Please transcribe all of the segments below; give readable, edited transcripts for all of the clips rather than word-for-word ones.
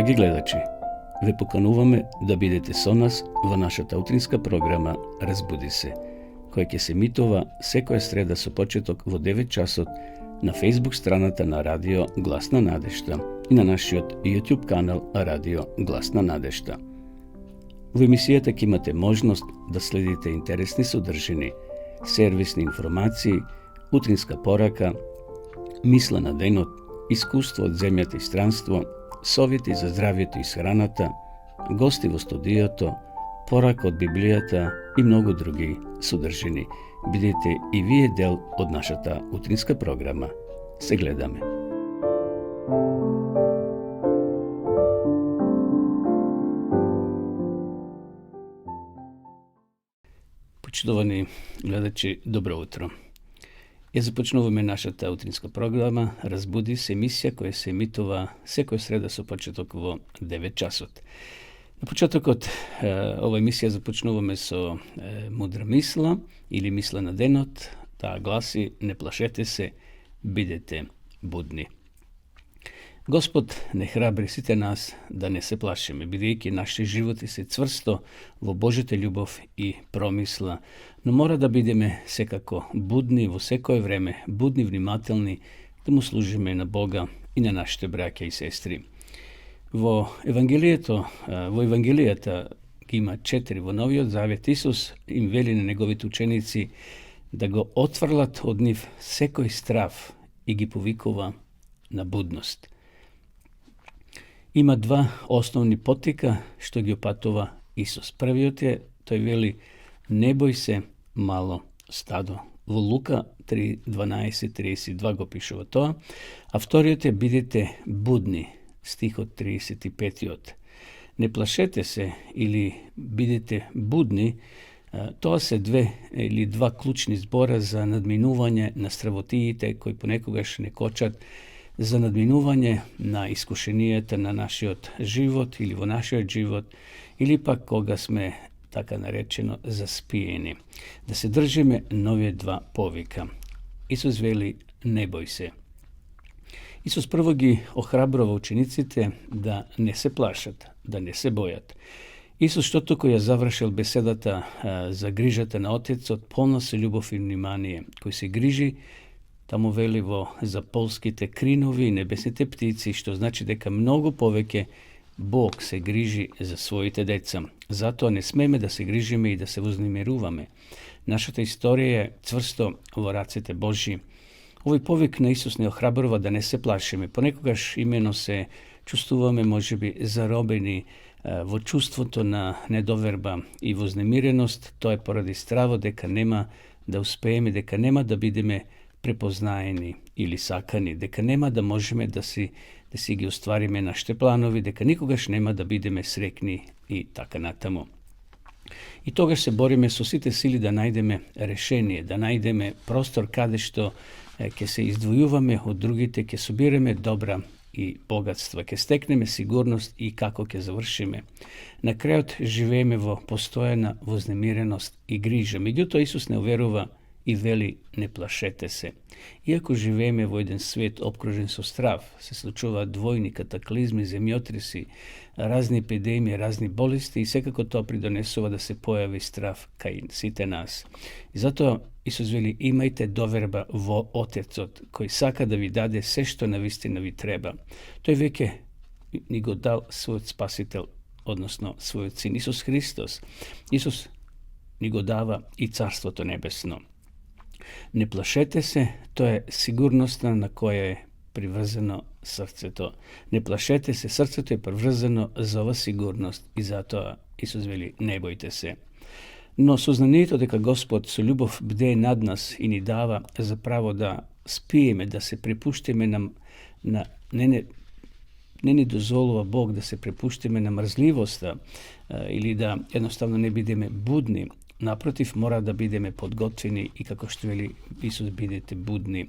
Драги гледачи, ве покануваме да бидете со нас во нашата утринска програма Разбуди се, која ќе се емитува секоја среда со почеток во 9 часот на Facebook страната на Радио Глас на надежта и на нашиот YouTube канал Радио Глас на надежта. Во емисијата ќе имате можност да следите интересни содржини, сервисни информации, утринска порака, мисла на денот, искуство од земјата и странство, совети за здравјето и храната, гости во студиото, порака од Библијата и многу други содржини. Бидете и вие дел од нашата утринска програма. Се гледаме. Почитувани гледачи, добро утро. Ја започнуваме нашата утринска програма Разбуди се, емисија која се емитува секоја среда со почеток во 9 часот. На почетокот ова емисија започнуваме со мудра мисла или мисла на денот. Таа гласи: не плашете се, бидете будни. Господ не храбри сите нас да не се плашиме, бидејќи нашите животи се цврсто во Божјата љубов и промисла, но мора да бидеме секако будни во секое време, будни, внимателни, да му служиме на Бога и на нашите браќа и сестри. Во Евангелијата ги има 4 во Новиот Завет. Исус им вели на неговите ученици да го отфрлат од нив секој страв и ги повикува на будност. Има два основни поттика што ги опатува Исус. Првиот е, тој вели: не бој се, мало стадо. Во Лука 3:12-32 го пишува тоа. А вториот е: бидете будни, стихот 35. Не плашете се или бидете будни, тоа се два клучни збора за надминување на стравотиите кои понекогаш не кочат, за надминување на искушенијата на нашиот живот или во нашиот живот, или пак кога сме така наречено заспиени. Да се држиме на овие два повика. Исус вели: не бој се. Исус прво ги охрабрува учениците да не се плашат, да не се бојат. Исус што току ја завршил беседата за грижата на Отецот, полна со љубов и внимание, кој се грижи, таму вели за полските кринови и небесните птици, што значи дека многу повеќе Бог се грижи за своите деца. Затоа не смеме да се грижиме и да се вознемируваме. Нашата историја е цврсто во рацете Божји. Овој повик на Исус не охрабрува да не се плашиме. Понекогаш имено се чувствуваме можеби заробени во чувството на недоверба и вознемиреност. Тоа е поради стравот дека нема да успееме, дека нема да бидеме препознаени или сакани, дека нема да можеме да си ги оствариме нашите планови, дека никогаш нема да бидеме срекни и така натаму. И тогаш се бориме со сите сили да најдеме решение, да најдеме простор каде што ќе се издвојуваме од другите, ќе собиреме добра и богатства, ќе стекнеме сигурност и како ќе завршиме. На крајот живееме во постојана вознемиреност и грижа. Меѓутоа Исус не уверува и вели: не плашете се. Иако живееме во еден свет обкружен со страв, се случуваат двојни катаклизми, земјотреси, разни епидемии, разни болести, и секако тоа придонесува да се појави страв кај сите нас. И затоа Исус вели: имајте доверба во Отецот, кој сака да ви даде се што навистина ви треба. Тој веќе ни го дал својот Спасител, односно својот Син Исус Христос. Исус ни го дава и Царството Небесно. Не плашете се, тоа е сигурноста на која е приврзано срцето. Не плашете се, срцето е приврзано за ова сигурност и затоа Исус вели: не бојте се. Но сознанието дека Господ со љубов бдее над нас и ни дава за право да спиеме, да се препуштиме не ни дозволува Бог да се препуштиме на мрзливоста или да едноставно не бидеме будни. Напротив, мора да бидеме подготвени и, како што вели Исус, бидете будни.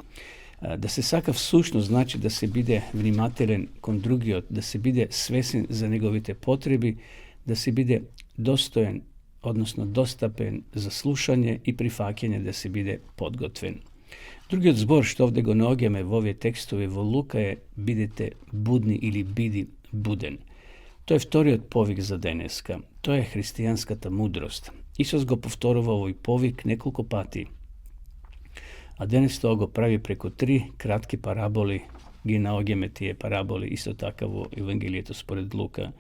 Да се сака всушност значи да се биде внимателен кон другиот, да се биде свесен за неговите потреби, да се биде достоен, односно достапен за слушање и прифаќање, да се биде подготвен. Другиот збор што овде го наоѓаме во овие текстови во Лука е: бидете будни или биди буден. To je vtoriот повик за денеска. Тоа е христијанската мудрост. Исус го повторува овој повик неколку пати. А денес тоа го прави преку 3 кратки параболи. Ги наоѓаме тие параболи исто така во Евангелието според Лука.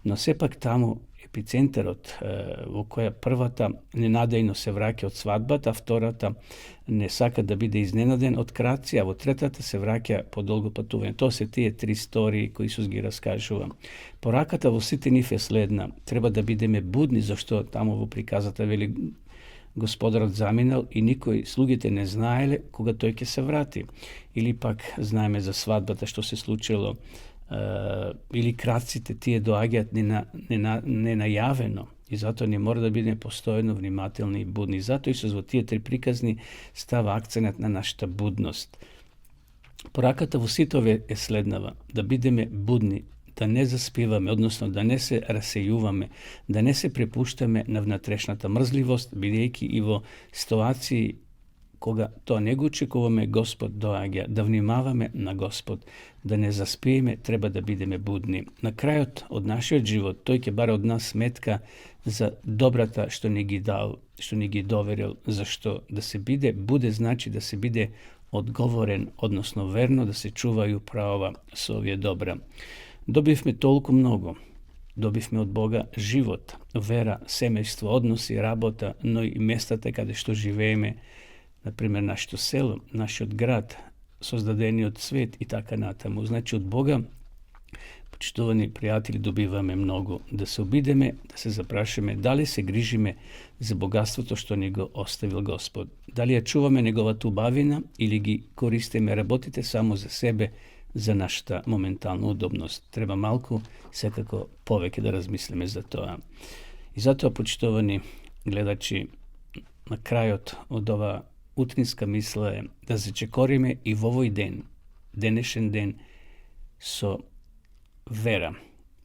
Но сепак таму епицентарот во која првата ненадејно се враќа од свадбата, а втората не сака да биде изненаден од крадци, а во третата се враќа по долго патување. Тоа се тие 3 истории кои Исус ги раскажува. Пораката во сите нив е следна. Треба да бидеме будни, зашто таму во приказата вели Господарот заминал и никој слугите не знаеле кога тој ќе се врати. Или пак знаеме за свадбата што се случило, или крадците тие доаѓаат ненајавено. И затоа не мора да бидеме постојано внимателни и будни. Затоа Исус во тие 3 приказни става акценат на нашата будност. Пораката во сите овие е следнава: да бидеме будни, да не заспиваме, односно да не се расејуваме, да не се препуштаме на внатрешната мрзливост, бидејќи и во ситуации кога тоа не го очекуваме, Господ доаѓа, да внимаваме на Господ, да не заспиеме, треба да бидеме будни. На крајот од нашиот живот, тој ќе бара од нас сметка за добрата што ни ги дал, што ни ги доверил, зашто да се буде значи да се биде одговорен, односно верно да се чувају правова со овие добра. Добивме толку многу. Добивме од Бога живот, вера, семејство, односи, работа, но и местата каде што живееме, например, нашето село, нашиот град, создадениот свет и така натаму. Значи, од Бога, почитувани пријатели, добиваме многу. Да се обидеме, да се запрашаме дали се грижиме за богатството што ни го оставил Господ. Дали ја чуваме неговата убавина или ги користиме работите само за себе, за нашата моментална удобност. Треба малку, секако повеќе да размислиме за тоа. И затоа, почитувани гледачи, на крајот од ова утринска мисла е да се чекориме и во овој ден, денешен ден, со вера,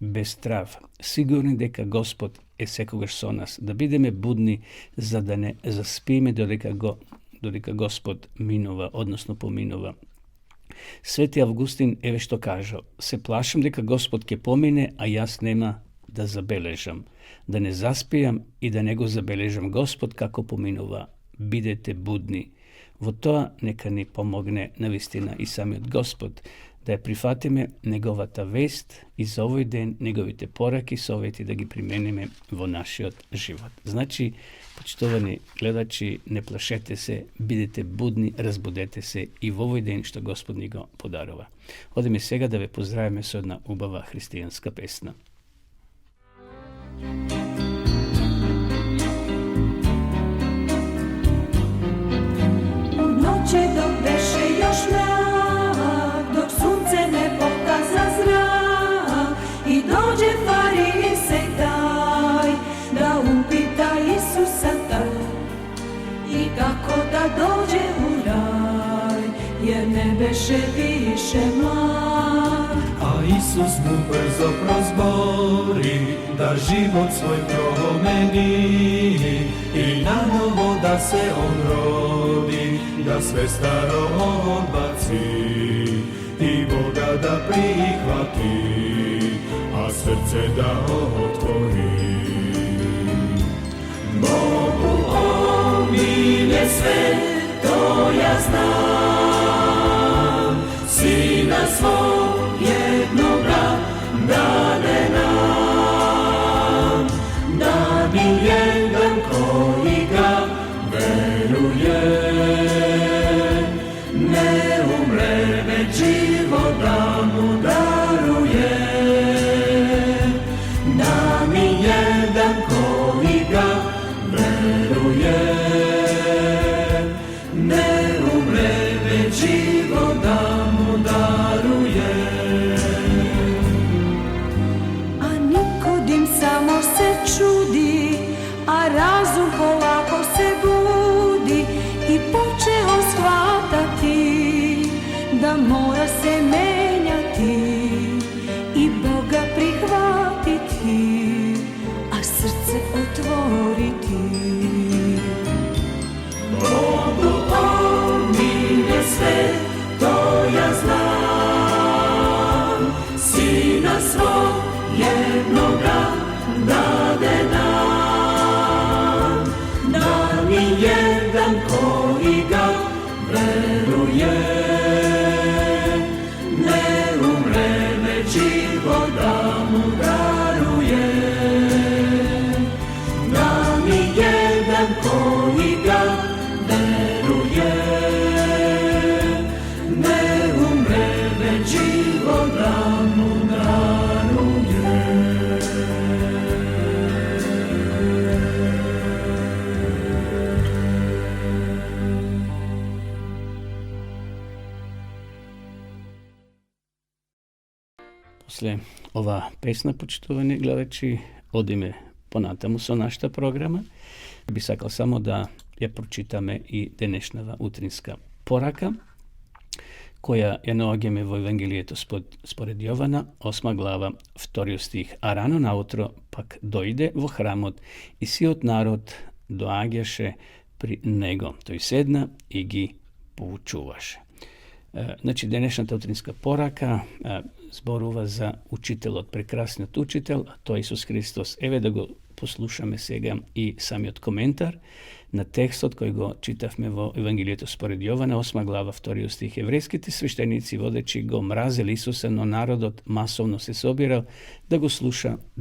без страв, сигурни дека Господ е секогаш со нас, да бидеме будни за да не заспиме додека Господ минува, односно поминува. Свети Августин еве што кажа: се плашам дека Господ ќе помине, а јас нема да забележам, да не заспијам и да не го забележам Господ како поминува. Бидете будни. Во тоа нека ни помогне навистина и самиот Господ, да ја прифатиме неговата вест и за овој ден неговите пораки, совети да ги примениме во нашиот живот. Значи, почитувани гледачи, не плашете се, бидете будни, разбудете се и во овој ден што Господ ни го подарува. Одеме сега да ве поздравиме со една убава христијанска песна. Noće dok beše još mrak, dok sunce ne pokaza zrak i dođe farisej taj da upita Isusa taj i kako da dođe u raj, jer ne beše više mlak. A Isus mu brzo prozbori da život svoj promeni i na novo da se on rodi, da sve staro odbaci i Boga da prihvati, a srce da otvori. Bogu on milje sve, to ja znam, Sina svog jednoga dade nam, da bi jedan koji ga veruje ne umre, već život da mu daruje. Da mi jedan koji ga veruje ne umre, već život da mu daruje. A Nikodim samo se čudi, a razum polako se budi i počeo shvatati da mora se veruje, ne umre, već život da mu daruje. Da mi jedan koji ga veruje, ne umre, već život da mu daruje. После ова песна, почитувани гледачи, одиме понатаму со нашата програма. Би сакал само да ја прочитаме и денешнава утринска порака, која ја наоѓаме во Евангелието според Јована, 8 глава, 2 стих. А рано наутро пак дојде во храмот и сиот народ доаѓаше при него. Тој седна и ги поучуваше. Значи, денешната утринска порака зборува за учителот, прекрасниот учител, а тој Исус Христос. Еве да го послушаме сега и самиот коментар на текстот кој го читавме во Евангелието според Јована, 8 глава, 2 стих. Еврејските свештеници водечи го мразели Исуса, но народот масовно се собирал да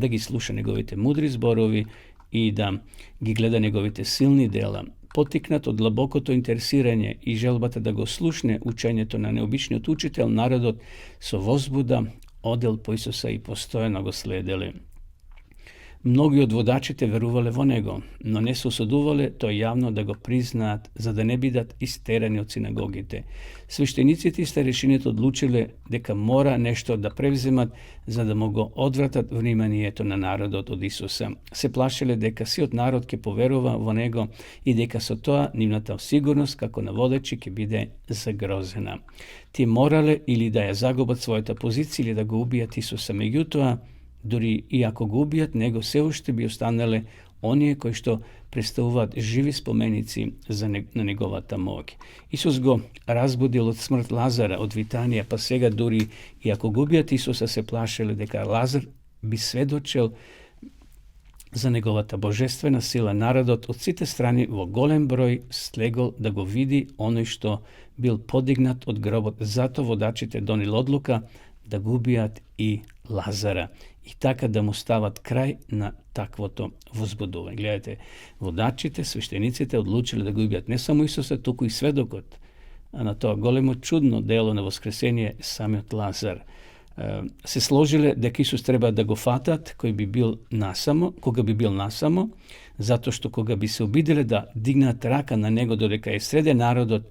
ги слуша неговите мудри зборови и да ги гледа неговите силни дела. Потикнат од длабокото интересирање и желбата да го слушне учењето на необичниот учител, народот со возбуда одел по Исуса и постојано го следеле. Многи од водачите верувале во него, но не се осудувале тој јавно да го признаат, за да не бидат истерани од синагогите. Свештениците и старешините одлучиле дека мора нешто да превземат, за да му го одвратат вниманието на народот од Исуса. Се плашеле дека сиот народ ќе поверува во него и дека со тоа нивната сигурност како на водачи ќе биде загрозена. Тие морале или да ја загубат својата позиција или да го убијат Исуса. Меѓутоа, дури и ако го убијат него, се уште би останале оние кои што представуваат живи споменици на неговата моќ. Исус го разбудил од смрт Лазара од Витанија, па сега дури и ако го убијат Исуса, се плашеле дека Лазар би сведочел за неговата божествена сила. Народот од сите страни во голем број слегол да го види оној што бил подигнат од гробот. Зато водачите донели одлука да го убијат и Лазара и така да му стават крај на таквото возбудување. Гледате, водачите, свештениците одлучиле да го убијат не само Исуса, туку и сведокот на тоа големо чудно дело на воскресение, самиот Лазар. Се сложиле дека Исус треба да го фатат кога би бил насамо, затоа што кога би се обиделе да дигнат рака на него додека е среде народот,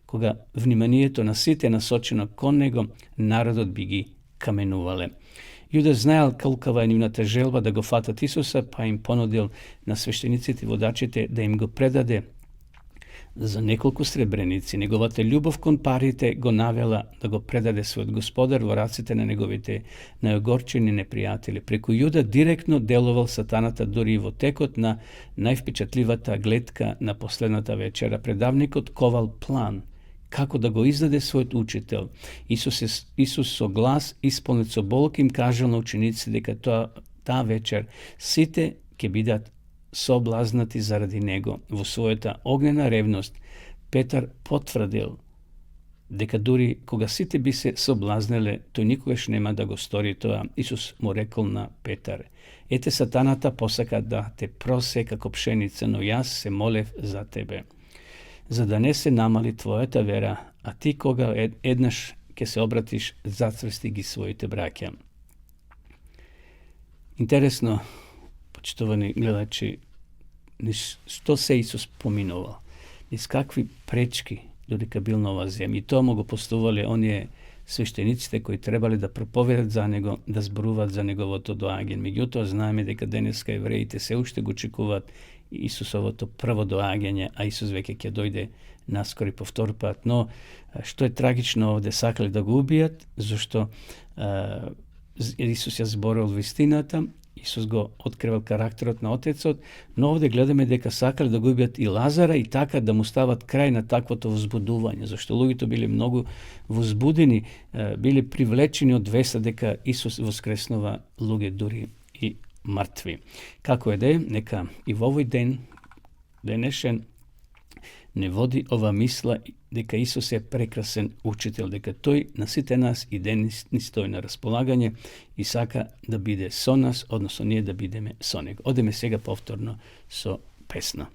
кога вниманието на сите насочено кон него, народот би ги каменувале. Јуда знаел колкава е нивната желба да го фатат Исуса, па им понудил на свештениците и водачите да им го предаде за неколку сребреници. Неговата љубов кон парите го навела да го предаде својот господар во раците на неговите најогорчени непријатели. Преку Јуда директно делувал сатаната дури и во текот на највпечатливата гледка на последната вечера. Предавникот ковал план како да го издаде својот учител. Исус со глас исполнет со болка им кажал на учениците дека таа вечер сите ќе бидат соблазнати заради него. Во својата огнена ревност Петар потврдил дека дури кога сите би се соблазнеле, тој никогаш нема да го стори тоа. Исус му рекол на Петар: ете, сатаната посака да те просе како пшеница, но јас се молев за тебе, за да не се намали твојата вера, а ти кога еднаш ќе се обратиш, зацврсти ги своите браќа. Интересно, почитувани гледачи, што се Исус поминувал, низ какви пречки додека бил на оваа земја. И тоа му го постувале оние свештениците кои требале да проповедат за него, да зборуваат за неговото доаѓање. Меѓутоа знаеме дека денеска евреите се уште го очекуваат Исусовото прво доаѓање, а Исус веќе ќе дојде наскоро и по втор пат. Но што е трагично овде, сакале да го убијат, зашто Исус ја зборил вистината, Исус го откривал карактерот на Отецот, но овде гледаме дека сакале да го убијат и Лазара и така да му стават крај на таквото возбудување, зашто луѓето биле многу возбудени, биле привлечени од веста дека Исус воскреснува луѓе дури и мртви. Како е да е, нека и во овој ден, денешен, ne vodi ova misla deka Isus je prekrasen učitelj, deka toj nasite nas i denis stoj na raspolaganje i saka da bide so nas, odnosno nije da bideme so nego. Odeme svega povtorno so pesno.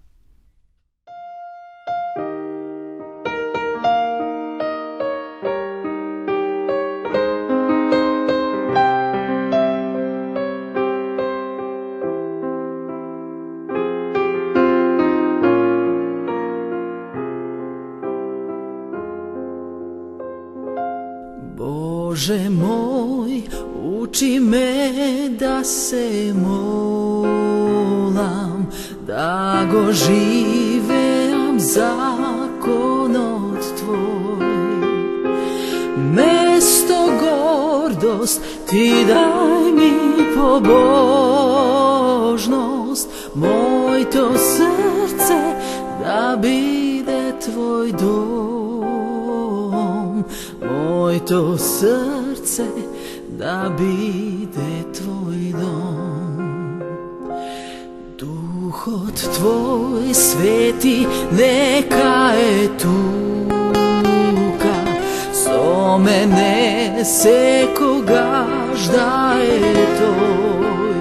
Bože moj, uči me da se molam, da go živeam zakonot tvoj. Mesto gordost ti daj mi pobožnost, moj to srce da bide tvoj dom, moj to srce da bide tvoj dom. Duhot tvoj sveti neka je tuka, so mene seko gažda je toj.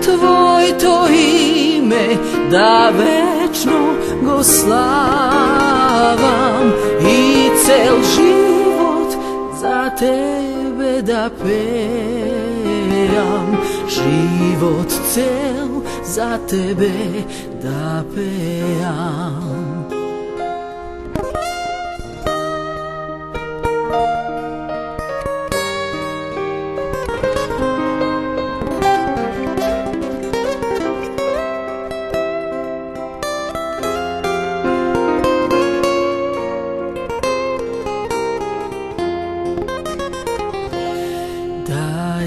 Tvoj to ime da večno go slavam i cel život za tebe da pejam, život cel za tebe da pejam.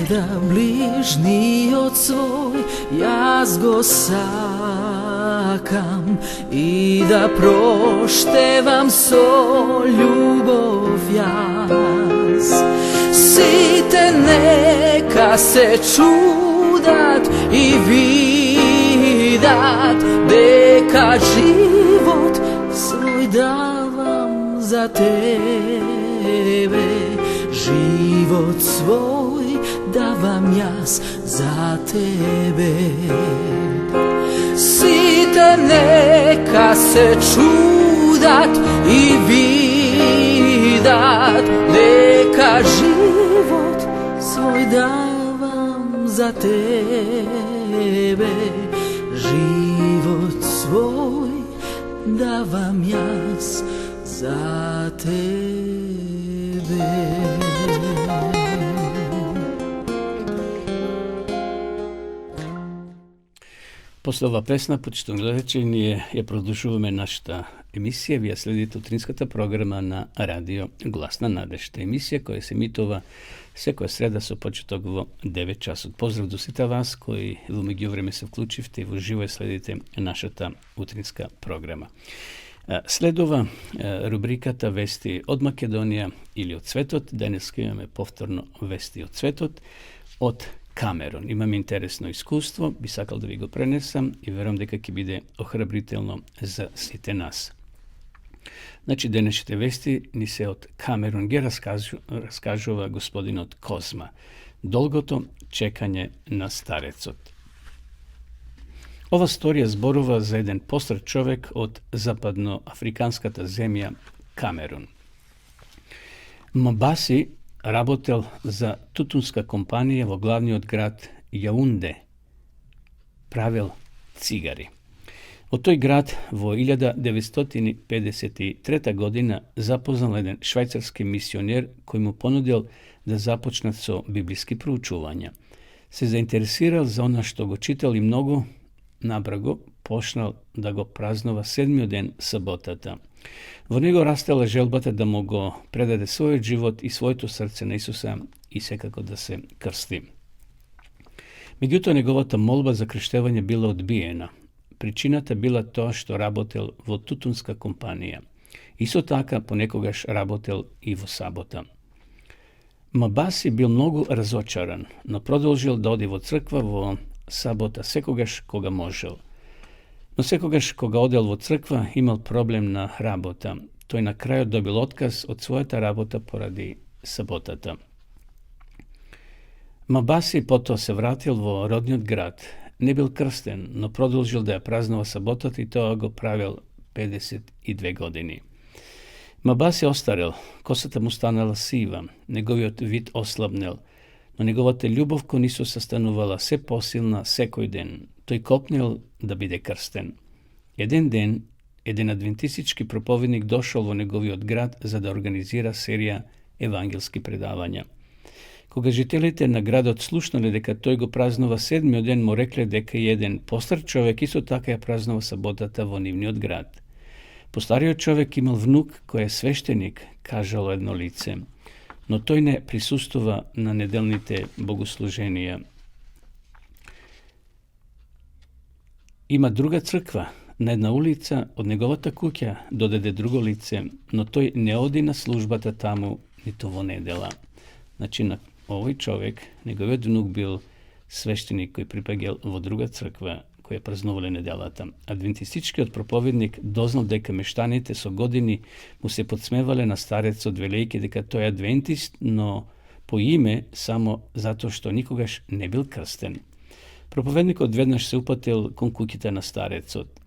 Da bližni od svoj jaz go sakam i da proštevam so ljubov jaz. Site neka se čudat i vidat, deka život svoj davam za tebe, život svoj davam jaz za tebe. Site neka se čudat i vidat, neka život svoj davam za tebe, život svoj davam jaz za tebe. После ова песна, почитувани гледачи, ние ја продолжуваме нашата емисија. Вие следите утринската програма на Радио Гласна надежда. Емисија која се емитува секоја среда со почеток во 9 часот. Поздрав до сите вас кои во меѓувреме се вклучивте и во живо следите нашата утринска програма. Следува рубриката Вести од Македонија или од светот. Денес имаме повторно Вести од светот од Камерон. Имам интересно искуство, би сакал да ви го пренесам и верувам дека ќе биде охрабрително за сите нас. Значи, денешните вести ни се од Камерон, ги раскажува господинот Козма. Долгото чекање на старецот. Ова сторија зборува за еден постар човек од западноафриканската земја Камерон. Мабаси работел за тутунска компанија во главниот град Јаунде. Правел цигари. Од тој град во 1953 година запознал еден швајцарски мисионер кој му понудил да започнат со библиски проучувања. Се заинтересирал за она што го читал и многу набрго почнал да го празнува седмиот ден саботата. Во него растела желбата да му го предаде својот живот и своето срце на Исуса и секако да се крсти. Меѓутоа, неговата молба за крштевање била одбиена. Причината била тоа што работел во тутунска компанија. Исто така понекогаш работел и во сабота. Мабаси бил многу разочаран, но продолжил да оди во црква во сабота секогаш кога можел. No sekogaš koga odjel v crkva imal problem na rabota. To je na kraju dobil otkaz od svojeta rabota poradi sabotata. Mabasi potom se vratil v rodni grad. Ne bil krsten, no produžil da je praznova sabotat i to go pravil 52 godini. Mabasi ostarel, kosata mu stanala siva, njegoviot vid oslabnel, no njegovate ljubovko nisu sastanuvala se posilna sekoj den, to je kopnil da bide krsten. Jeden den, jedan adventistički propovednik došao v njegoviot grad za da organizira serija evangelski predavanja. Koga žitelite na grad odslušnali deka toj go praznova sedmi den mu rekli deka jeden postar čovjek isto taka je praznova sabotata vo nivni od grad. Postario čovjek imal vnuk koji je sveštenik, kažalo jedno lice, no toj ne prisustova na nedelnite bogosluženija. Ima druga crkva, na jedna ulica od njegovata kuća dodade drugo lice, no toj ne odi na službata tamo ni to vo nedela. Znači, ovaj čovjek, njegov vnuk bil sveštenik koji pripagel vo druga crkva koja je praznovali nedelata. Adventistički od propovednik doznal deka meštanite so godini mu se podsmevale na starec od velike deka to je adventist, no po ime samo zato što nikogaš ne bil krsten. Propovednik odvednaš se upatil konkukita na starecot.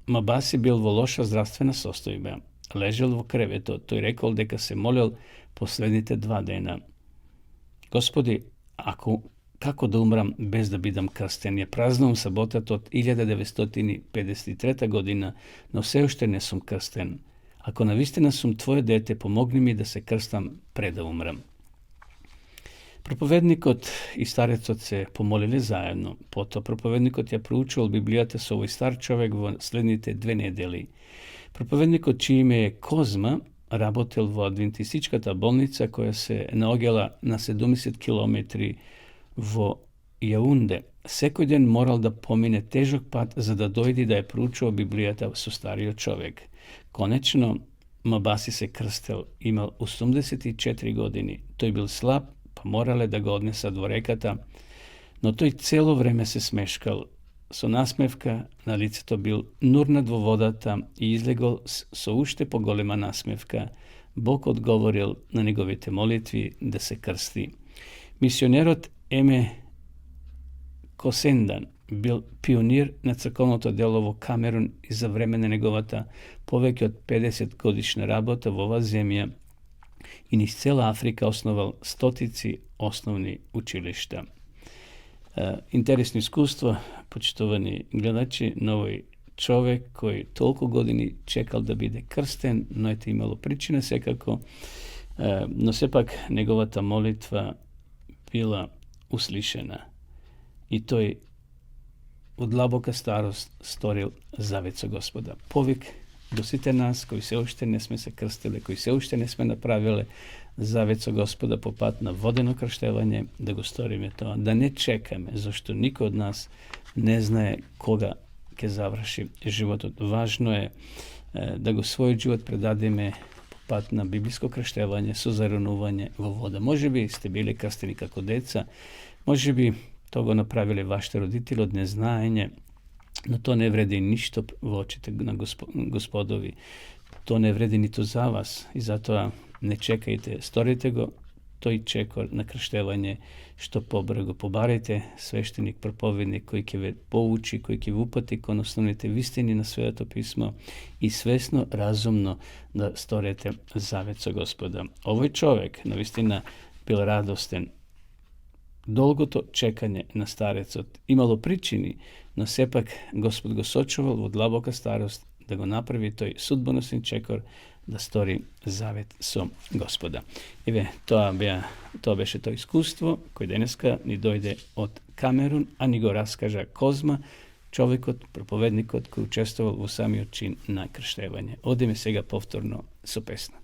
Mabasi bil vo loša zdravstvena sostojba. Ležel vo kreveto, to je rekao deka se molil poslednite 2 dena. Gospodi, kako da umram bez da bidam krsten? Je praznovom sabotat od 1953. godina, no sve ošte ne sum krsten. Ako navistina sum tvoje dete, pomogni mi da se krstam pre da umram. Propovednikot i starecot se pomolili zajedno. Potom propovednikot je proučuval Biblijata s ovoj star čovek vo slednite 2 nedeli. Propovednikot čije ime je Kozma rabotel vo adventističkata bolnica koja se naogjela na 70 km vo Jaunde. Sekoj den moral da pomine težak pad za da dojdi da je proučuo Biblijata su stario čovjek. Konečno, Mabasi se krstel, imal 84 godini. To je bil slab, pa morale da ga odnesa dvorekata, no to i celo vreme se smeškal. So nasmevka, na lice to bil nurna dvovodata i izlegol so ušte po golema nasmevka. Bog odgovoril na njegovite molitvi da se krsti. Misionerot Eme Kosendan bil pionir na crkovnoto delovo Kamerun i za vremena njegovata poveke od 50 godišnja rabota v ova zemlja i niz cela Afrika osnoval stotici osnovni učilišta. Interesno iskustvo, počtovani gledači, novoj čovjek koji toliko godini čekal da bide krsten, no je to imalo pričine sekako, no sepak njegovata molitva bila uslišena i to je od dlaboka starost storil zavet sa Gospoda. Povik dosite nas koji se ušte ne sme se krstile, koji se ušte ne sme napravile zavet sa Gospoda popat na vodeno krštevanje, da go storime to, da ne čekame, zašto niko od nas ne znaje koga ke završi život. Važno je da go svoj život predadime popat na biblijsko krštevanje, suzaronuvanje vo voda. Može bi ste bili krsteni kako deca, može bi toga napravili vašte roditelji od neznanje, no to ne vredi ništo vočite na Gospodovi. To ne vredi ni to za vas i zato ne čekajte, storite go, to i čekor na krštevanje, što pobrego pobarajte, sveštenik, propovednik koji ke pouči, koji ke upati, kon osnovnite vistini na sveto pismo i svesno, razumno da storite zavet sa Gospoda. Ovoj čovjek na vistina bil radosten, dolgo to čekanje na starecot imalo pričini, no sepak Gospod go sočuval od dlaboka starost da go napravi toj sudbonosni čekor da stori zavet so Gospoda. Ive, to beše to iskustvo koje deneska ni dojde od Kamerun, a ni go raskaža Kozma, čovjekot, propovednikot koji učestvoval u sami očin na krštevanje. Odime se ga povtorno so pesna.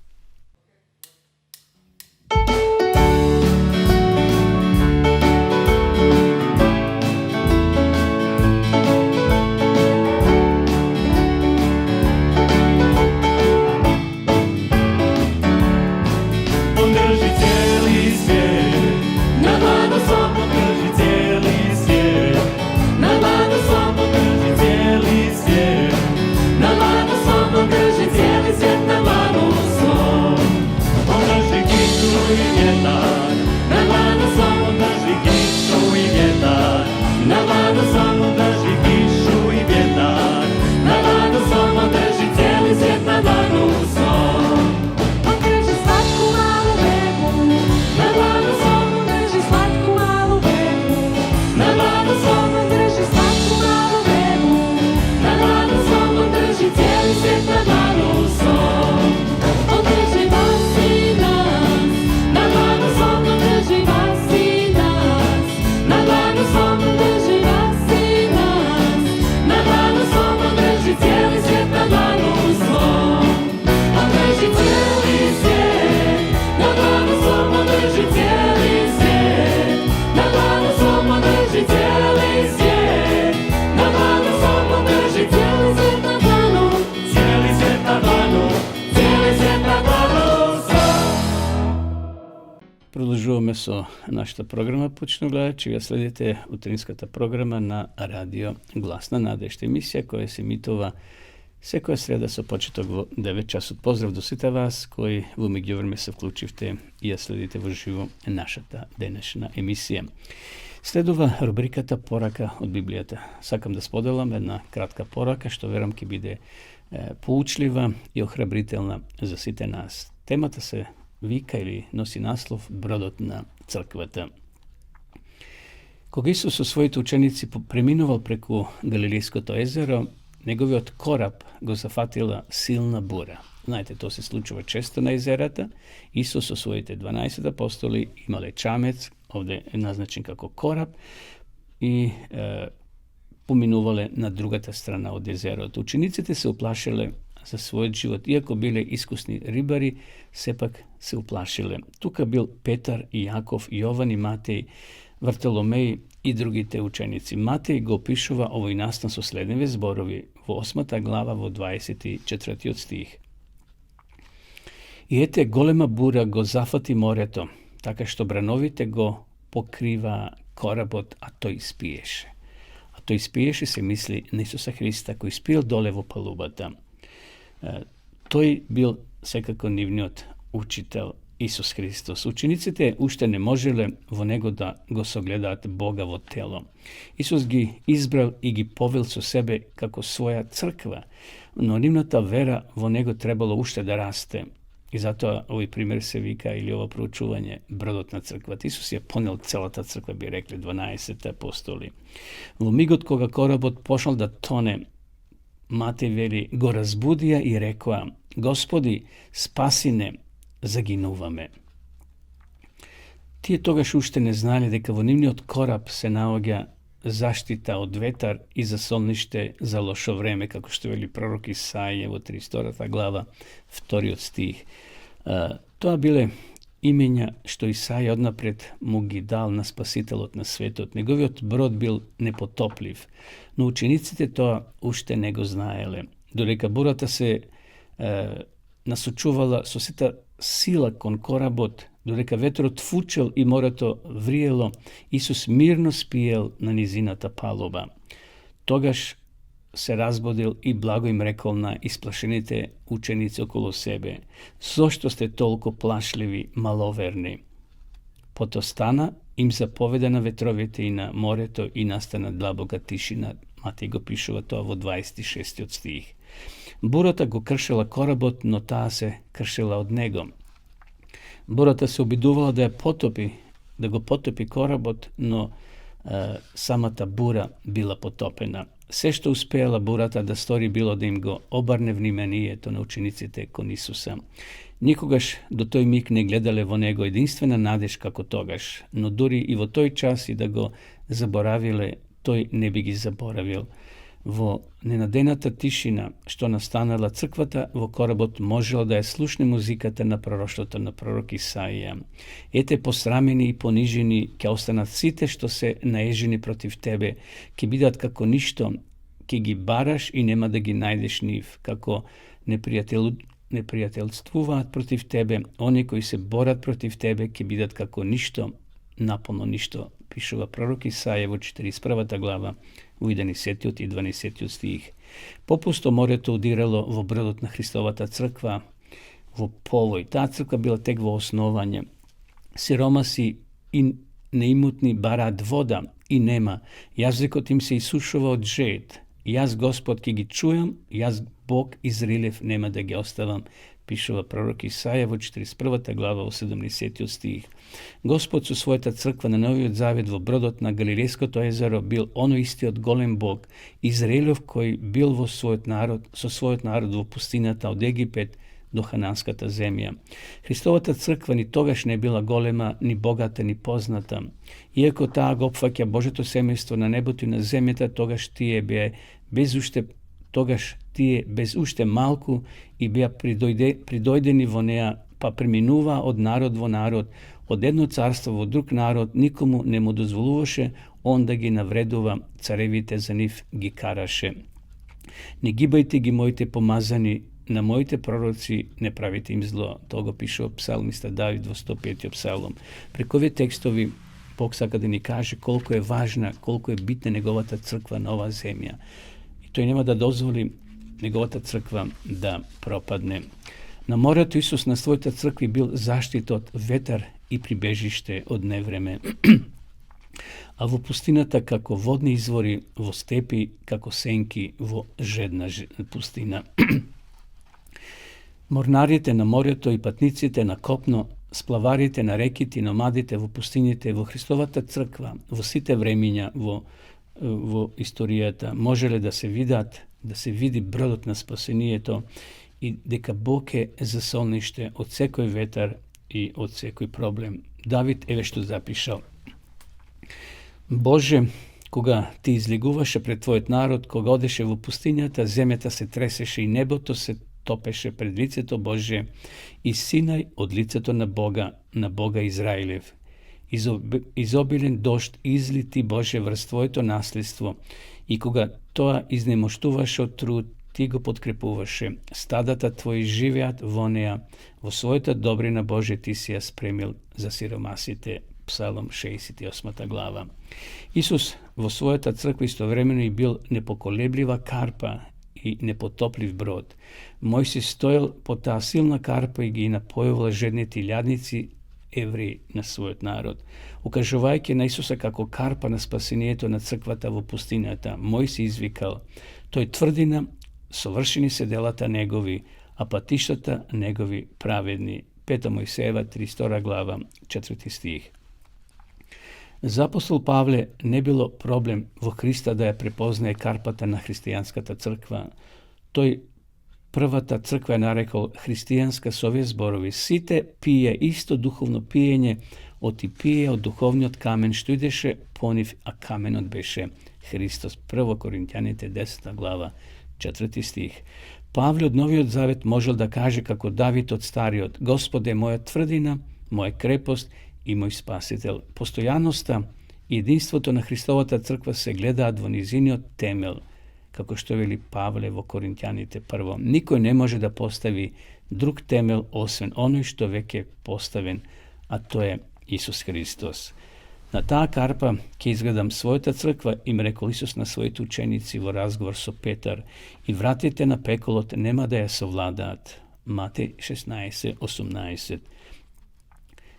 Yeah. Продолжуваме со нашата програма, почитани гледачи. Ја следите утринската програма на Радио Гласна надежда, емисија која се емитува секоја среда со почеток во 9 часот. Поздрав до сите вас кои во меѓувреме се вклучивте и ја следите во живо нашата денешна емисија. Следува рубриката Порака од Библијата. Сакам да споделам една кратка порака што верам ќе биде поучлива и охрабрителна за сите нас. Темата се вика или носи наслов Бродот на црквата. Кога Исус со своите ученици преминувал преку Галилејското езеро, неговиот кораб го зафатила силна бура. Знаете, тоа се случува често на езерата. Исус со своите 12 апостоли имале чамец, овде е назначен како кораб, и поминувале на другата страна од езерото. Учениците се уплашиле за својот живот. Иако биле искусни рибари, сепак се уплашиле. Тука бил Петар и Јаков, Јован и Матеј, Вартоломеј и другите ученици. Матеј го опишува овој настан со следниве зборови во 8 глава во 24 стих. И ете голема бура го зафати морето, така што брановите го покрива коработ, а тој спиеше. А тој спиеше се мисли на Исуса Христа, кој спиел доле во палубата. Тој бил секако нивниот учител Исус Христос. Учениците уште не можеле во него да го согледаат Бога во тело. Исус ги избрал и ги повел со себе како своја црква, но нивната вера во него требало уште да расте. И затоа овој пример се вика, или ова проучување, Бродот на црквата. Исус ја понел целата црква, би рекли 12 апостоли. Во мигот кога коработ почнал да тоне, Матеј вели, го разбудија и рекоа: Господи, спаси не, загинуваме. Тие тогаш уште не знали дека во нивниот кораб се наоѓа заштита од ветар и засолниште за лошо време, како што вели пророк Исаија во 32 глава, 2 стих. Тоа биле имења што Исаија однапред му ги дал на Спасителот на светот. Неговиот брод бил непотоплив, но учениците тоа уште не го знаеле. Додека бурата се насочувала со сета сила кон коработ, додека ветрот фучел и морето вриело, Исус мирно спиел на низината палуба. Тогаш се разбудил и благо им рекол на исплашените ученици околу себе: Зошто сте толку плашливи, маловерни? Потоа стана, им заповеда на ветровите и на морето и настана длабока тишина. Матеј го пишува тоа во 26 стих. Бурата го кршела коработ, но таа се кршела од него. Бурата се обидувала да го потопи коработ, но самата бура била потопена. Се што успеала бурата да стори било да им го обарне вниманието на учениците кон Исуса. Никогаш до тој миг не гледале во него единствена надеж како тогаш, но дури и во тој час и да го заборавиле, тој не би ги заборавил. Во ненадената тишина што настанала црквата, во коработ можела да ја слушне музиката на пророштвото на пророк Исаија. Ете, посрамени и понижени ќе останат сите што се наежени против тебе, ќе бидат како ништо, ќе ги бараш и нема да ги најдеш нив, како непријателствуваат против тебе, они кои се борат против тебе ќе бидат како ништо, наполно ништо, пишува пророк Исаија во 41 глава, во 11 и 12 стих. Попусто морето удирало во бродот на Христовата црква во повој. Таа црква била тек во основање. Сиромаси и неимутни бараат вода и нема. Јазикот им се исушува од жеет. Јас Господ ќе ги чујам, јас Бог Израилев нема да ги оставам, пишува пророк Исаија во 41 глава во 70 стих. Господ со својата црква на Новиот Завет во бродот на Галилејското езеро бил оној истиот голем Бог, Израилов, кој бил со својот народ во пустината од Египет до Хананската земја. Христовата црква ни тогаш не била голема, ни богата, ни позната. Иако таа го опфаќа Божето семејство на небото и на земјата, тогаш тие без уште малку и беа придојдени во неа, па преминува од народ во народ, од едно царство во друг народ, никому не му дозволуваше он да ги навредува, царевите за нив ги караше. Не гибајте ги моите помазани, namojte proroci, ne pravite im zlo. Toga piše psalmista David u 105. psalom. Preko ove tekstovi Bog sada ni kaže koliko je važna, koliko je bitna njegovata crkva, nova zemlja. I to je nema da dozvoli njegovata crkva da propadne. Na moratu Isus na svojoj crkvi bil zaštit od vetar i pribežište od nevreme. A vo pustinata kako vodni izvori, vo stepi kako senki, vo žedna pustina. Mornarite na morето i patnicite na kopno, splavarite na rekiti, nomadite vo pustinite, vo Hristovata crkva, vo site vreminja, vo istorijata. Može li da se vidi brodot na spasenije to i deka Bog je za solnište od sekoj vetar i od sekoj problem. David evo što zapišao. Bože, koga ti izliguvaše pred tvojet narod, koga odeše u pustinjata, zemljata se treseše i neboto se topeše pred liceto Bože i Sinaj od liceto na Boga Izraeljev. Izobilen došt izliti Bože vrst tvojto nasljedstvo i koga toa iznemoštuvaše od trud, ti go potkrepuvaše. Stadata tvoji živjat voneja, vo svojta dobrina Bože ti si ja spremil za siromasite. Psalom 68. glava. Isus vo svojata crkvi istovremeno i bil nepokolebljiva karpa i nepotopljiv brod. Mojsi stojal po ta silna karpa i gi napojovala žedniti ljadnici Evreji na svojot narod. Ukažovajke na Isusa kako karpa na spasenijeto na crkvata vo pustinjata. Mojsi izvikal, to je tvrdina, sovršeni se delata negovi, a patištata negovi pravedni. 5. Mojsejeva 3. glava 4. stih. Za apostol Pavle ne bilo problem vo Hrista da je prepoznaje karpata na hristijanskata crkva. Toj prvata crkva je narekao hristijanska s ove zborovi. Site pije isto duhovno pijenje, oti pije od duhovni od kamen što ideše poniv, a kamen odbeše Hristos. 1. Korintjanite 10. glava 4. stih. Pavle od Novi zavet može da kaže kako David od stari od Gospode moja tvrdina, moja krepost i moj spasitelj. Postojanosti i jedinstvo to na Hristovata crkva se gleda dvonizinio temel, kako što veli Pavle vo Korintjanite 1. Niko ne može da postavi drug temel osim onoj što vek je postaven, a to je Isus Hristos. Na ta karpa, ki izgledam svojta crkva, im rekao Isus na svojoj učenici vo razgovor so Petar, i vratite na pekolot, nema da je sovladat. Matej 16:18.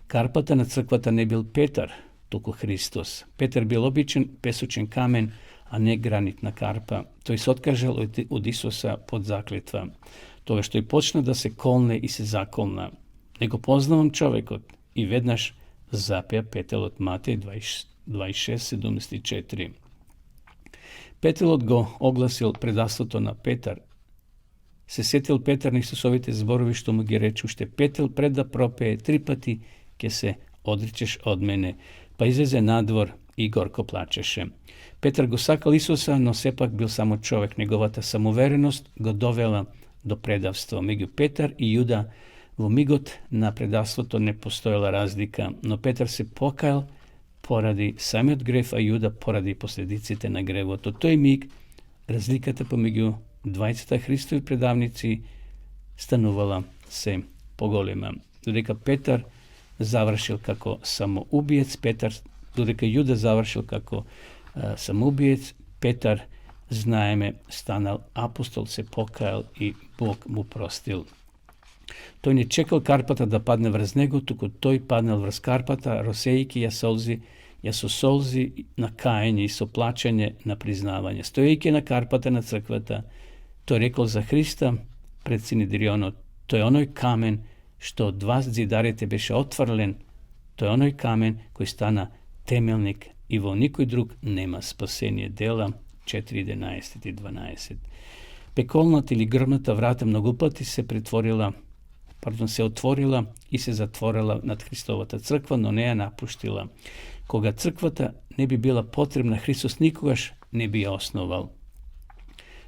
Karpata na crkvata ne bil Petar, tuko Hristos. Petar bil običan pesučen kamen, a ne granitna karpa. To je se otkažal od Isusa pod zakletva. Toga što je počne da se kolne i se zakolna. Nego poznavam čovekot i vednaš zapija petelot. Matej 26:74. Petelot go oglasil predaslato na Petar. Se sjetil Petar na Isusovite zborovi što mu gi rečušte, Petel preda propeje 3 pati, ke se odričeš od mene, pa izleze nadvor i gorko plačeše. Petar go sakal Isusa, no sepak bil samo čovek, njegovata samouverenost go dovela do predavstva. Među Petar i Juda vo migot na predavstvo to ne postojala razlika, no Petar se pokajal poradi sami od gref, a Juda poradi posljedicite na grevo. To je mig razlikata pomeđu 20 Hristovi predavnici stanovala se pogolema. Dodeka Petar završil kako samoubijec, dodeka Juda završil kako samoubijec, Petar znajeme stanal apostol, se pokajal i Bog mu prostil. Той не чекал карпата да падне врз него, туку тој паднал врз карпата, росејки ја со солзи на каење и со плачење на признавање. Стоејки на карпата на црквата, тој рекол за Христа пред Синедрионот, тој е оној камен што од вас зидарите беше отврлен, тој е оној камен кој стана темелник и во никој друг нема спасение. Дела 4:11 и 12. Пеколната или грбната врата многу пати се отворила и се затворила над Христовата црква, но не ја напуштила. Кога црквата не би била потребна, Христос никогаш не би ја основал.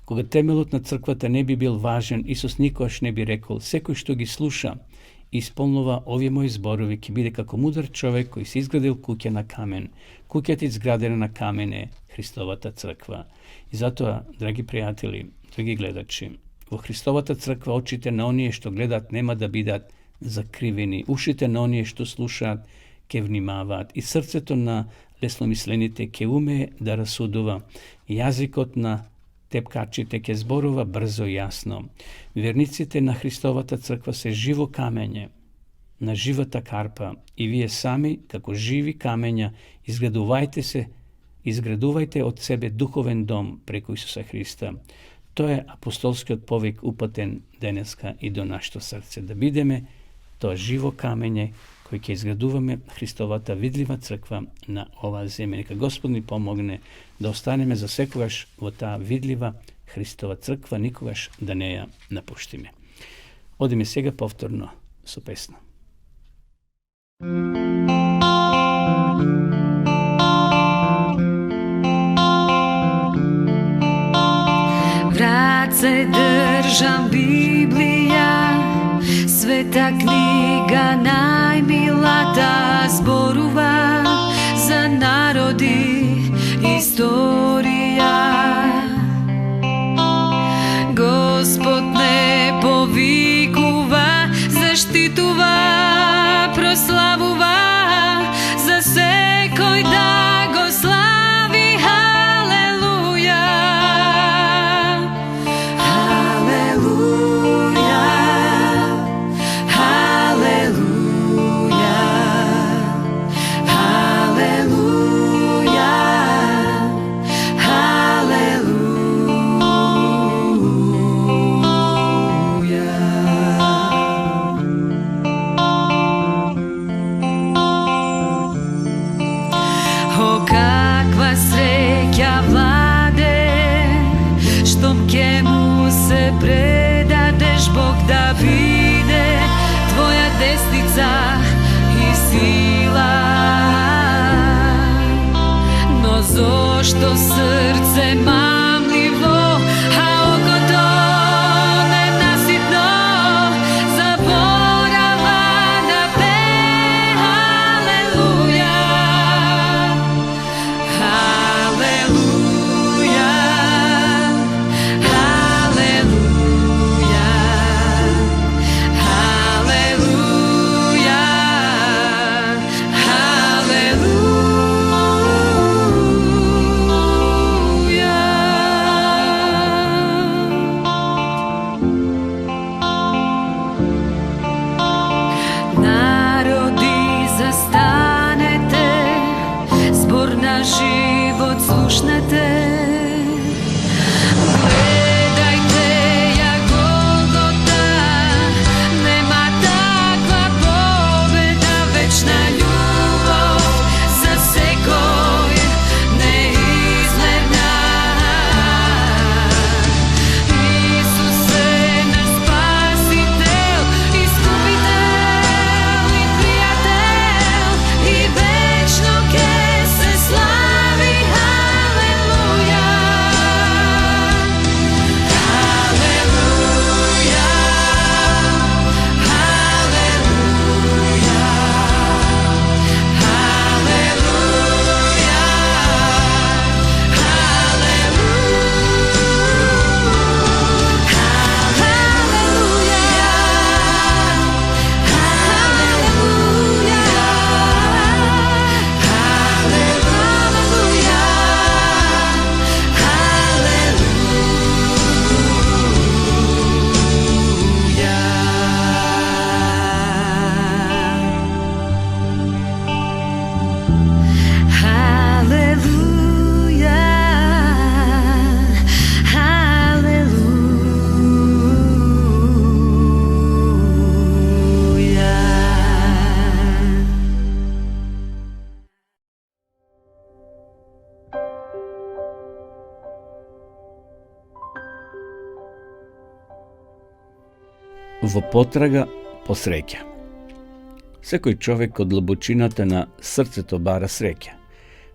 Кога темелот на црквата не би бил важен, Исус никогаш не би рекол, секој што ги слуша и исполнува овие мои зборови, ќе биде како мудар човек кој си изградил куќа на камен. Куќата изградена на камен е Христовата црква. И затоа, драги пријатели, драги гледачи, Во Христовата црква очите на оние што гледат нема да бидат закривени, ушите на оние што слушаат ќе внимаваат и срцето на лесномислените ќе умее да расудува. Јазикот на тепкачите ќе зборува брзо и јасно. Верниците на Христовата црква се живо камење на живата карпа и вие сами, како живи камења, изградувајте од себе духовен дом преку Исуса Христа. Тоа е апостолскиот повик упатен денеска и до нашето срце. Да бидеме тоа живо камење кој ќе изградуваме Христовата видлива црква на оваа земја. Нека Господ ни помогне да останеме за секогаш во таа видлива Христова црква, никогаш да не ја напуштиме. Одиме сега повторно со песна. Врат се држам Библија, света книга најмилата, зборува за народи, историја. Господ не повикува, заштитува, прославува, за секој да го слави. Халелуја, халелуја, халелуја, халелуја, О, каква среќа, владе, штом ке му се предадеш, Бог да биде твоја десница и сила. Но зошто срце мамливо, а окото ненаситно, заборава да пее. Халелуја, халелуја, халелуја, халелуја, Народи, застанете, збор на живот слушнете. Гледајте ја Голгота, нема таква победа, вечна љубов за секој неизмерна. Исус е наш спасител, искупител и пријател, и вечно ке се слави. Халелуја, халелуја, халелуја, Во потрага по среќа. Секој човек од длабочината на срцето бара среќа.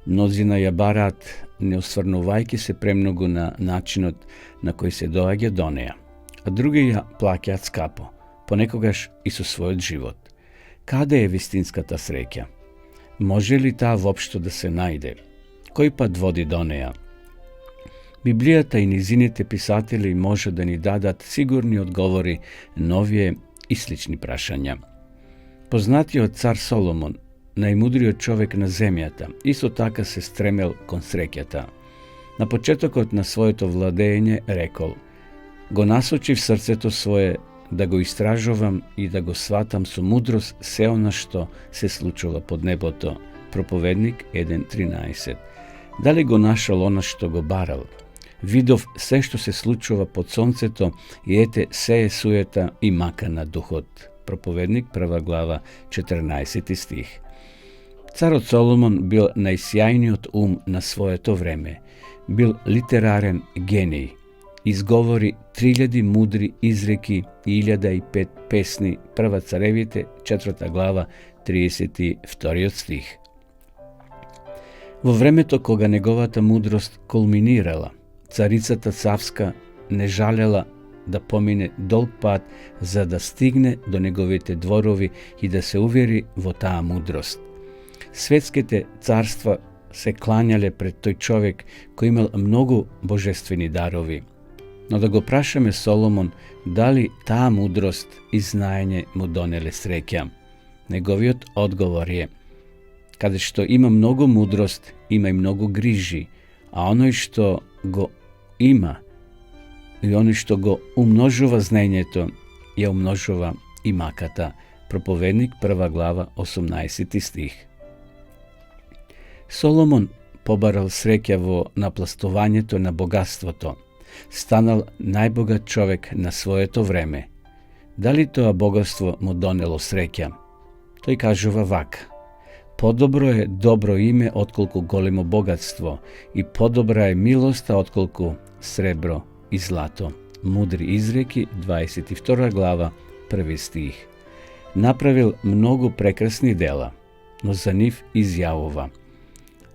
Мнозина ја бараат, не осврнувајќи се премногу на начинот на кој се доаѓа до неа, а други ја плаќаат скапо, понекогаш и со својот живот. Каде е вистинската среќа? Може ли таа воопшто да се најде? Кој пат води до неа? Библијата и низините писатели може да ни дадат сигурни одговори на овие и слични прашања. Познатиот цар Соломон, најмудриот човек на земјата, исто така се стремел кон среќата. На почетокот на своето владење рекол: го насочив срцето свое да го истражувам и да го сватам со мудрост се она што се случува под небото. Проповедник 1.13. Дали го нашал она што го барал? Видов се што се случува под сонцето и ете се е суета и мака на духот. Проповедник 1 глава 14 стих. Царот Соломон бил најсјајниот ум на своето време. Бил литерарен гений. Изговори 3000 мудри изреки и 1005 песни. Прва царевите 4 глава 32 стих. Во времето кога неговата мудрост кулминирала, царицата Савска не жалела да помине долг пат за да стигне до неговите дворови и да се увери во таа мудрост. Светските царства се клањале пред тој човек кој имал многу божествени дарови. Но да го прашаме Соломон дали таа мудрост и знаење му донеле среќа. Неговиот одговор е: каде што има многу мудрост, има и многу грижи, а оној што го има и оној што го умножува знаењето, ја умножува и маката. Проповедник 1 глава 18 стих. Соломон побарал среќа во напластувањето на богатството. Станал најбогат човек на своето време. Дали тоа богатство му донело среќа? Тој кажува вака: подобро е добро име отколку големо богатство и подобра е милоста отколку сребро и злато. Мудри изреки 22 глава 1 стих. Направил многу прекрасни дела, но за нив изјавува: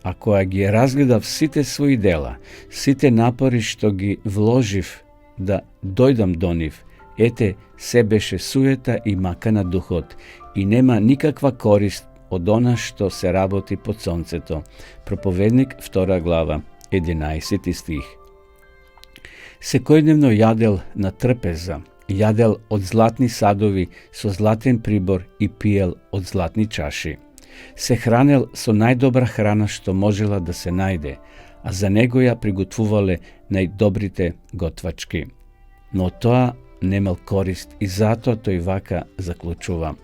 а која ги разгледав сите своји дела, сите напори што ги вложив да дојдам до нив, ете се беше суета и мака на духот и нема никаква корист од она што се работи под сонцето. Проповедник 2 глава 11 стих. Секојдневно јадел на трпеза, јадел од златни садови со златен прибор и пиел од златни чаши. Се хранел со најдобра храна што можела да се најде, а за него ја приготвувале најдобрите готвачки. Но тоа немал корист и затоа тој вака заклучува: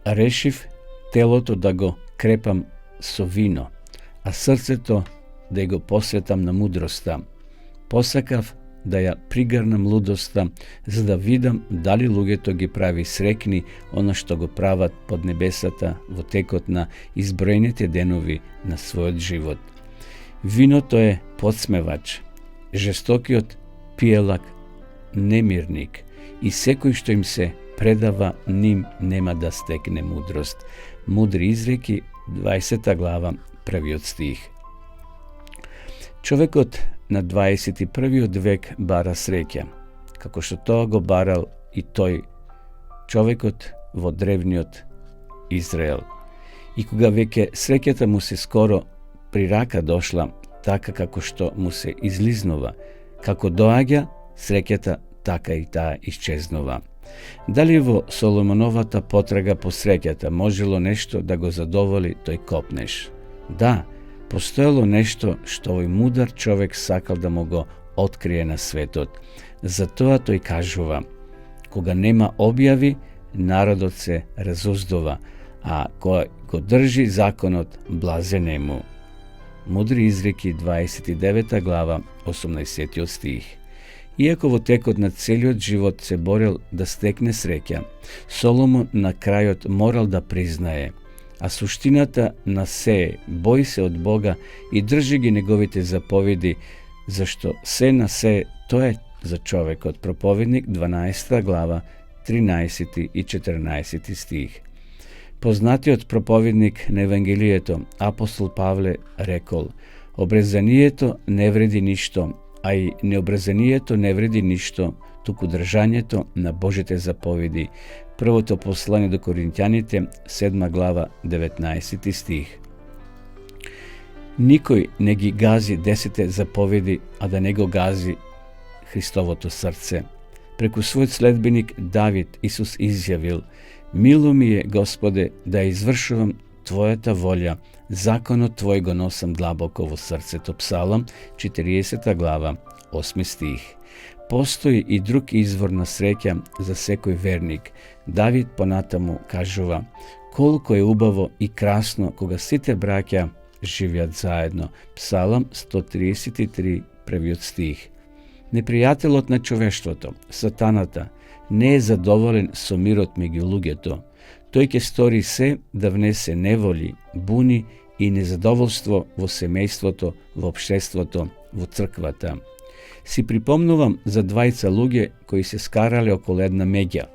решив телото да го крепам со вино, а срцето да го посветам на мудроста. Посакав да ја пригрнам лудоста, за да видам дали луѓето ги прави срекни она што го прават под небесата во текот на изброените денови на својот живот. Виното е подсмевач, жестокиот пиелак немирник и секој што им се предава ним нема да стекне мудрост. Мудри изреки 20 глава 1 стих. Човекот на 21 век бара среќа, како што тоа го барал и тој човекот во древниот Израел. И кога веќе среќата му се скоро при рака дошла, така како што му се излизнува, како доаѓа среќата, така и таа исчезнува. Дали во Соломоновата потрага по среќата можело нешто да го задоволи тој копнеш? Да, постоело нешто што овој мудар човек сакал да му го открие на светот. Затоа тој кажува: кога нема објави, народот се разуздува, а кој го држи законот, блазен е му. Мудри изреки 29 глава 18 стих. Иако во текот на целиот живот се борел да стекне среќа, Соломон на крајот морал да признае: а суштината на се е бој се од Бога и држи ги неговите заповеди, зашто се на се тоа е за човекот. Проповедник 12 глава 13 и 14 стих. Познатиот проповедник на Евангелието, апостол Павле, рекол: обрезанието не вреди ништо, а и необрезанието не вреди ништо, туку држањето на Божите заповеди. Првото послание до Коринќаните, 7 глава, 19 стих. Никой не ги гази 10 заповеди, а да не го гази Христовото срце. Преку својот следбеник Давид Исус изјавил: Мило ми е, Господе, да извршувам Твојата волја, законот Твој го носам длабоко во срцето. Псалам 40 глава, 8 стих. Постои и друг извор на среќа за секој верник. Давид понатаму кажува: колку е убаво и красно кога сите браќа живеат заедно. Псалам 133, првиот стих. Непријателот на човештвото, сатаната, не е задоволен со мирот меѓу луѓето. Тој ќе стори се да внесе неволи, буни и незадоволство во семејството, во општеството, во црквата. Си припомнувам за двајца луѓе кои се скарале околу една меѓа.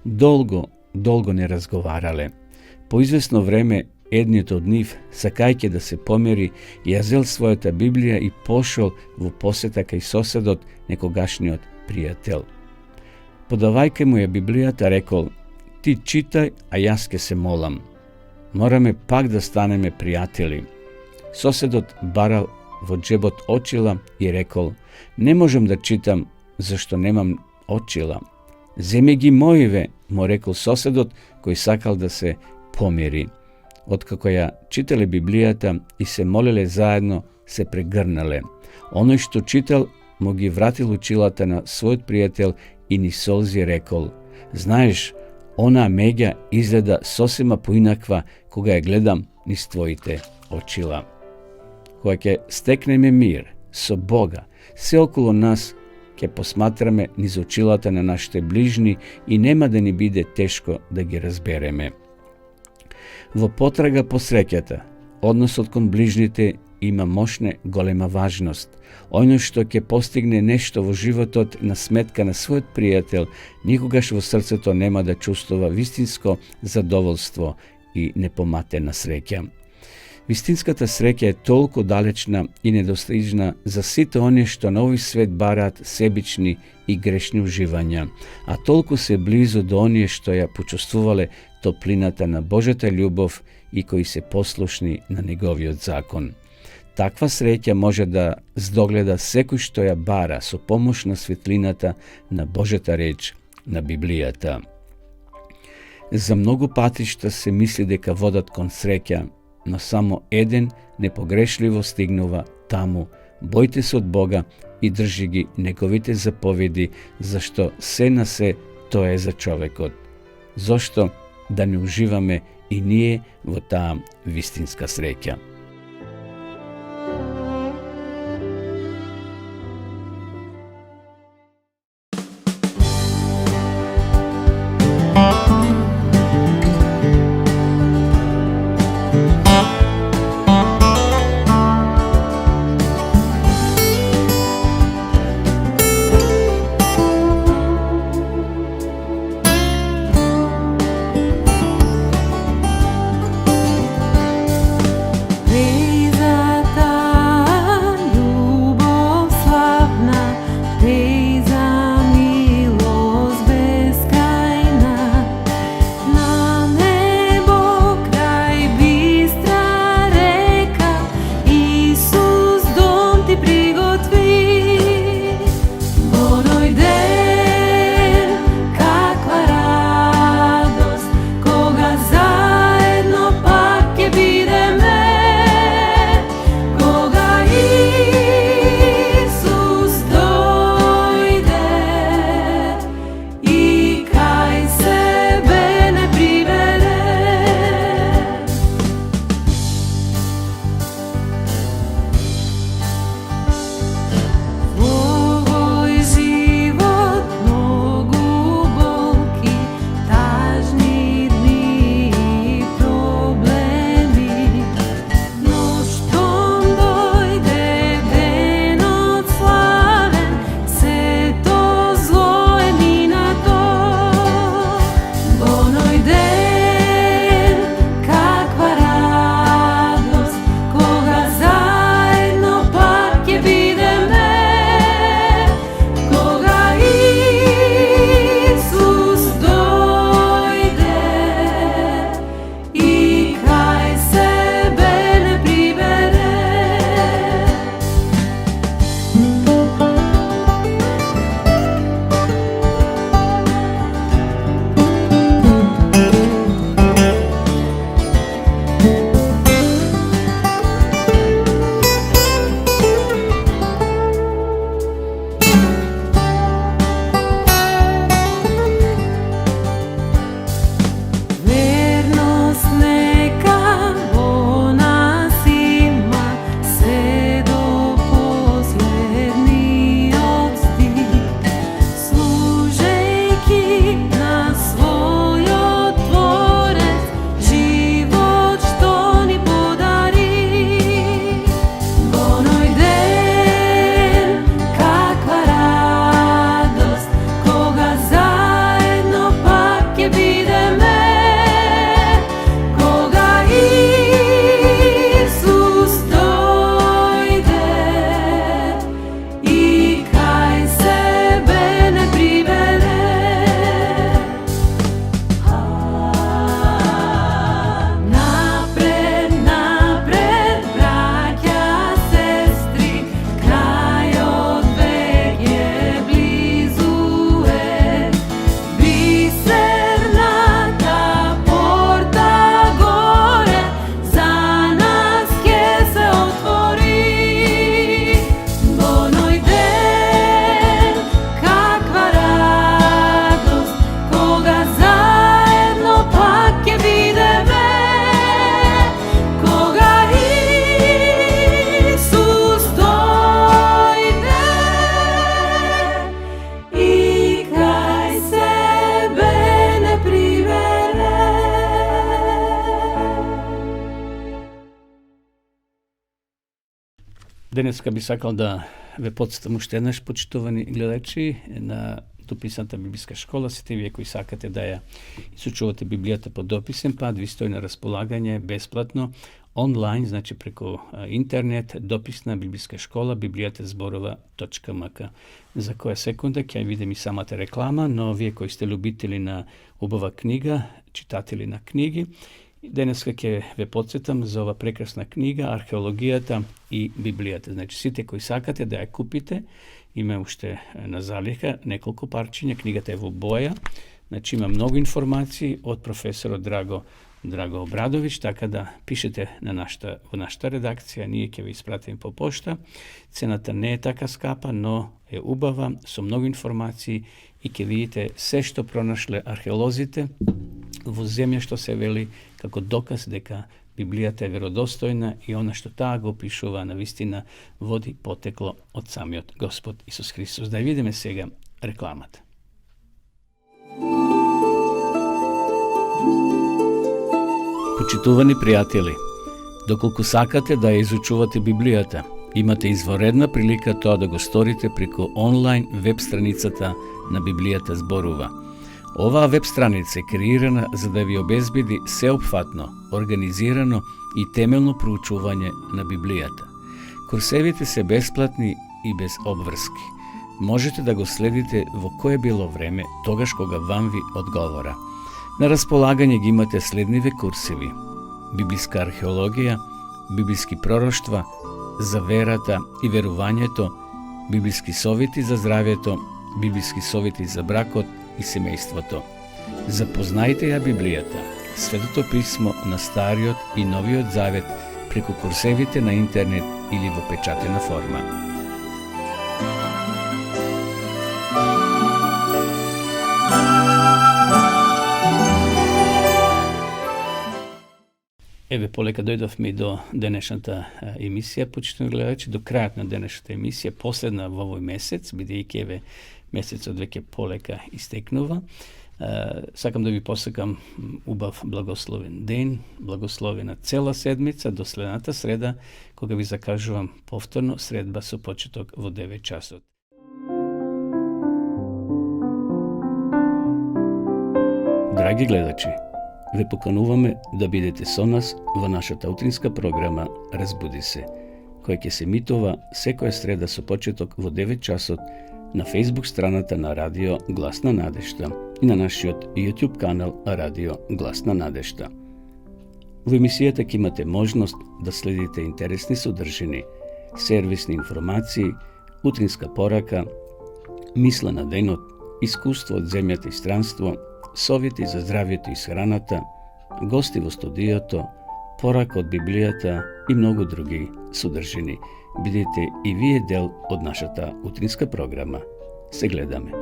Долго не разговарале. По известно време едниот од нив, сакајќи да се помери, ја зел својата Библија и пошол во посета кај соседот, некогашниот пријател. Подавајќи му ја Библијата, рекол: ти читај, а јас ке се молам. Мораме пак да станеме пријатели. Соседот барал во джебот очила и рекол: не можам да читам, зашто немам очила. Земи ги моиве, му рекол соседот, кој сакал да се помири. Откако ја читале Библијата и се молеле заедно, се прегрнале. Оној што читал му ги вратил очилата на својот пријател и ни солзи рекол: знаеш, она меѓа изгледа сосема поинаква кога ја гледам низ твоите очила. Кога ќе стекнеме мир со Бога, се околу нас ќе посматраме низ очилата на нашите ближни и нема да ни биде тешко да ги разбереме. Во потрага по среќата, односот кон ближните има мощна голема важност. Оној што ќе постигне нешто во животот на сметка на својот пријател, никогаш во срцето нема да чувствува вистинско задоволство и непоматена среќа. Вистинската среќа е толку далечна и недостижна за сите оние што на овој свет бараат себични и грешни уживања, а толку се близу до оние што ја почувствувале топлината на Божјата љубов и кои се послушни на Неговиот закон. Таква среќа може да здогледа секој што ја бара со помош на светлината на Божјата реч, на Библијата. За многу патишта се мисли дека водат кон среќа, но само еден непогрешливо стигнува таму. Бојте се од Бога и држи ги Неговите заповеди, зашто се на се тоа е за човекот. Зошто да не уживаме и ние во таа вистинска среќа? Денеска би сакал да ве подсетам уште еднаш, почитувани гледачи, на Дописната библиска школа. Сите вие кои сакате да ја изучувате Библијата по дописен пат, ви стои на располагање бесплатно, онлайн, значи преку интернет, дописна библиска школа, bibliјатезборува.mk. За која секунда ќе видим и самата реклама, но вие кои сте любители на убава книга, читатели на книги, денеска ќе ве подсетам за ова прекрасна книга Археологијата и Библијата. Значи сите кои сакате да ја купите, има уште на залика неколку парчиња, книгата е во боја, значи има многу информации од професорот Драго Обрадовиќ, така да пишете на во нашата редакција, ние ќе ви испратиме по пошта. Цената не е така скапа, но е убава, со многу информации и ќе видите се што пронашле археолозите во земја, што се вели како доказ дека Библијата е веродостојна и она што таа го опишува навистина води потекло од самиот Господ Исус Христос. Да видиме сега рекламата. Почитувани пријатели, доколку сакате да ја изучувате Библијата, имате изворедна прилика тоа да го сторите преку онлайн веб страницата на Библијата зборува. Оваа веб страница е креирана за да ви обезбеди сеопфатно, организирано и темелно проучување на Библијата. Курсевите се бесплатни и без обврски. Можете да го следите во кое било време, тогаш кога вам ви одговора. На располагање ги имате следниве курсеви: библиска археологија, библиски пророштва, за верата и верувањето, библиски совети за здравјето, библиски совети за бракот и семејството. Запознајте ја Библијата, Светото писмо на Стариот и Новиот Завет преку курсевите на интернет или во печатена форма. Еве, полека дојдовме и до денешната емисија, почитувани гледачи, до крајот на денешната емисија, последна во овој месец, бидејќи еве месецот веќе полека истекнува. Сакам да ви посакам убав благословен ден, благословена цела седмица до следната среда, кога ви закажувам повторно средба со почеток во 9 часот. Драги гледачи, ве покануваме да бидете со нас во нашата утринска програма Разбуди се, која ќе се емитува секоја среда со почеток во 9 часот на Facebook страната на Радио Гласна надежта и на нашиот YouTube канал Радио Гласна надежта. Во емисијата ќе имате можност да следите интересни содржини, сервисни информации, утринска порака, мисла на денот, искуство од земјата и странство, совети за здравјето и схраната, гости во студиото, порака од Библијата и многу други содржини. Бидете и вие дел од нашата утринска програма. Се гледаме.